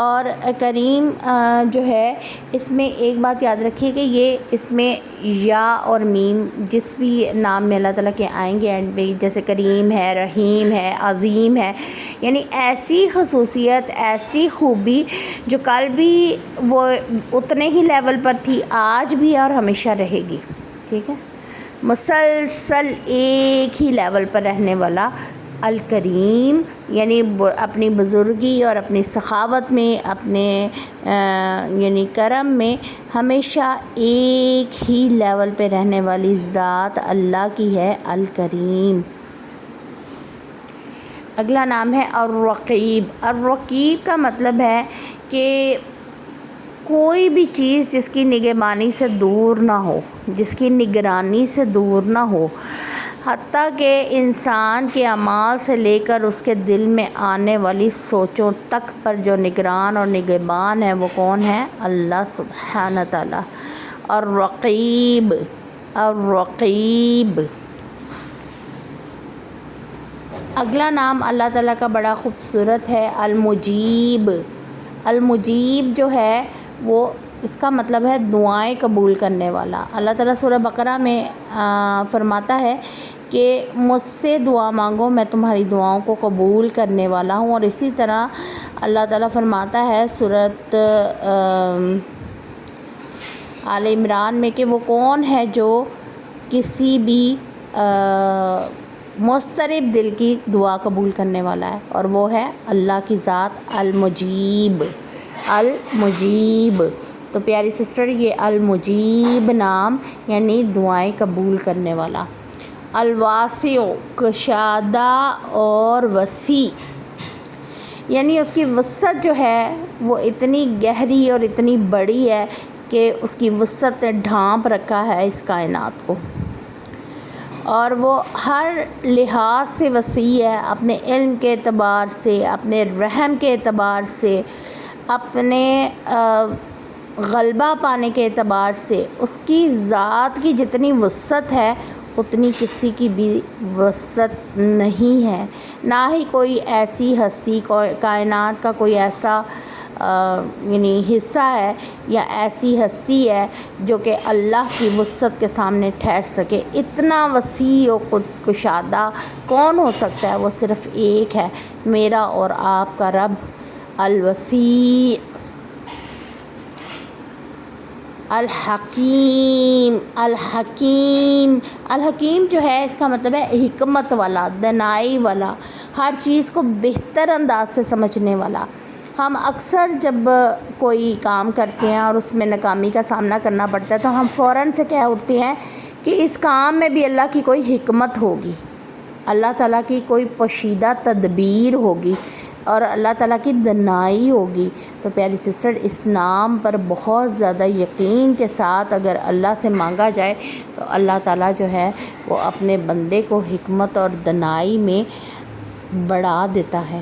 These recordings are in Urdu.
اور کریم جو ہے اس میں ایک بات یاد رکھیے کہ یہ اس میں یا اور میم جس بھی نام میں اللہ تعالیٰ کے آئیں گے اینڈ پہ، جیسے کریم ہے، رحیم ہے، عظیم ہے، یعنی ایسی خصوصیت، ایسی خوبی جو کل بھی وہ اتنے ہی لیول پر تھی، آج بھی اور ہمیشہ رہے گی، ٹھیک ہے، مسلسل ایک ہی لیول پر رہنے والا الکریم، یعنی اپنی بزرگی اور اپنی سخاوت میں، اپنے یعنی کرم میں ہمیشہ ایک ہی لیول پہ رہنے والی ذات اللہ کی ہے الکریم۔ اگلا نام ہے الرقیب۔ الرقیب کا مطلب ہے کہ کوئی بھی چیز جس کی نگہبانی سے دور نہ ہو، جس کی نگرانی سے دور نہ ہو، حتیٰ کہ انسان کے اعمال سے لے کر اس کے دل میں آنے والی سوچوں تک پر جو نگران اور نگہبان ہے وہ کون ہے؟ اللہ سبحانہ تعالیٰ۔ الرقیب، الرقیب۔ اگلا نام اللہ تعالیٰ کا بڑا خوبصورت ہے المجیب۔ المجیب جو ہے وہ اس کا مطلب ہے دعائیں قبول کرنے والا۔ اللہ تعالیٰ سورہ بقرہ میں فرماتا ہے کہ مجھ سے دعا مانگو، میں تمہاری دعاؤں کو قبول کرنے والا ہوں، اور اسی طرح اللہ تعالیٰ فرماتا ہے سورۃ آل عمران میں کہ وہ کون ہے جو کسی بھی مضطرب دل کی دعا قبول کرنے والا ہے، اور وہ ہے اللہ کی ذات المجیب، المجیب۔ تو پیاری سسٹر، یہ المجیب نام یعنی دعائیں قبول کرنے والا۔ الواسع، کشادہ اور وسیع، یعنی اس کی وسعت جو ہے وہ اتنی گہری اور اتنی بڑی ہے کہ اس کی وسعت نے ڈھانپ رکھا ہے اس کائنات کو، اور وہ ہر لحاظ سے وسیع ہے، اپنے علم کے اعتبار سے، اپنے رحم کے اعتبار سے، اپنے غلبہ پانے کے اعتبار سے۔ اس کی ذات کی جتنی وسعت ہے اتنی کسی کی بھی وسعت نہیں ہے، نہ ہی کوئی ایسی ہستی، کائنات کا کوئی ایسا یعنی حصہ ہے یا ایسی ہستی ہے جو کہ اللہ کی وسعت کے سامنے ٹھہر سکے۔ اتنا وسیع و کشادہ کون ہو سکتا ہے؟ وہ صرف ایک ہے، میرا اور آپ کا رب الوسیع۔ الحکیم، الحکیم، الحکیم جو ہے اس کا مطلب ہے حکمت والا، دانائی والا، ہر چیز کو بہتر انداز سے سمجھنے والا۔ ہم اکثر جب کوئی کام کرتے ہیں اور اس میں ناکامی کا سامنا کرنا پڑتا ہے تو ہم فوراً سے کہہ اٹھتے ہیں کہ اس کام میں بھی اللہ کی کوئی حکمت ہوگی، اللہ تعالیٰ کی کوئی پوشیدہ تدبیر ہوگی اور اللہ تعالیٰ کی دانائی ہوگی۔ تو پیاری سسٹر، اس نام پر بہت زیادہ یقین کے ساتھ اگر اللہ سے مانگا جائے تو اللہ تعالیٰ جو ہے وہ اپنے بندے کو حکمت اور دانائی میں بڑھا دیتا ہے،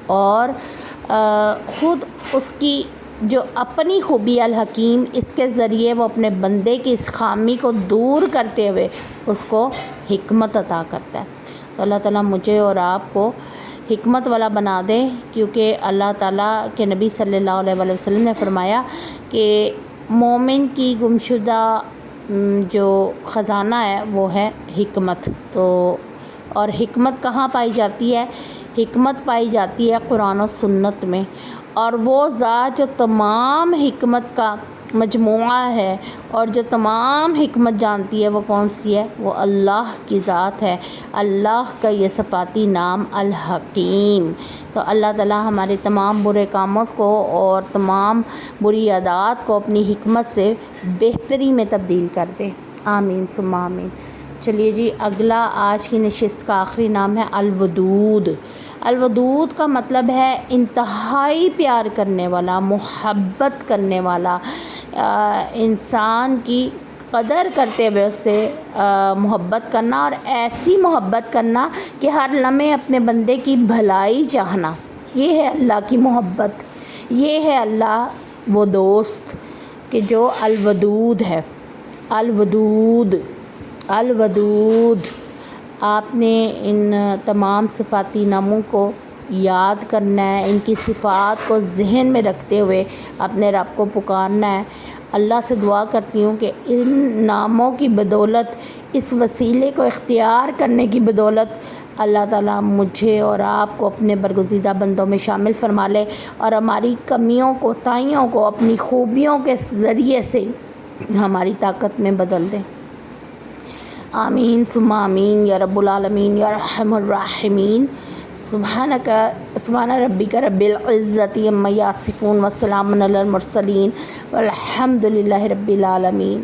اور خود اس کی جو اپنی خوبی الحکیم، اس کے ذریعے وہ اپنے بندے کی اس خامی کو دور کرتے ہوئے اس کو حکمت عطا کرتا ہے۔ تو اللہ تعالیٰ مجھے اور آپ کو حکمت والا بنا دے، کیونکہ اللہ تعالیٰ کے نبی صلی اللہ علیہ وآلہ وسلم نے فرمایا کہ مومن کی گمشدہ جو خزانہ ہے وہ ہے حکمت۔ تو اور حکمت کہاں پائی جاتی ہے؟ حکمت پائی جاتی ہے قرآن و سنت میں، اور وہ ذات جو تمام حکمت کا مجموعہ ہے اور جو تمام حکمت جانتی ہے وہ کون سی ہے؟ وہ اللہ کی ذات ہے، اللہ کا یہ صفاتی نام الحکیم۔ تو اللہ تعالیٰ ہمارے تمام برے کاموں کو اور تمام بری عادات کو اپنی حکمت سے بہتری میں تبدیل کر دے، آمین ثم آمین۔ چلیے جی، اگلا آج کی نشست کا آخری نام ہے الودود۔ الودود کا مطلب ہے انتہائی پیار کرنے والا، محبت کرنے والا، انسان کی قدر کرتے ہوئے اس سے محبت کرنا، اور ایسی محبت کرنا کہ ہر لمحے اپنے بندے کی بھلائی چاہنا۔ یہ ہے اللہ کی محبت، یہ ہے اللہ وہ دوست کہ جو الودود ہے۔ الودود، الودود۔ آپ نے ان تمام صفاتی ناموں کو یاد کرنا ہے، ان کی صفات کو ذہن میں رکھتے ہوئے اپنے رب کو پکارنا ہے۔ اللہ سے دعا کرتی ہوں کہ ان ناموں کی بدولت، اس وسیلے کو اختیار کرنے کی بدولت اللہ تعالیٰ مجھے اور آپ کو اپنے برگزیدہ بندوں میں شامل فرما لے اور ہماری کمیوں کو، کوتاہیوں کو اپنی خوبیوں کے ذریعے سے ہماری طاقت میں بدل دے۔ آمین ثم آمین یا رب العالمین یا ارحم الراحمین۔ سبحان ربک رب العزت عما یصفون وسلام علی المرسلین والحمد للہ رب العالمین۔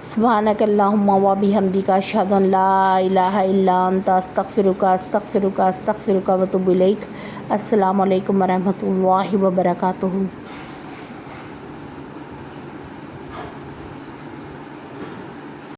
سبحانک اللہم و بحمدک اشہد ان لا الہ الا انت استغفرک و اتوب الیک۔ السلام علیکم ورحمۃ اللہ وبرکاتہ۔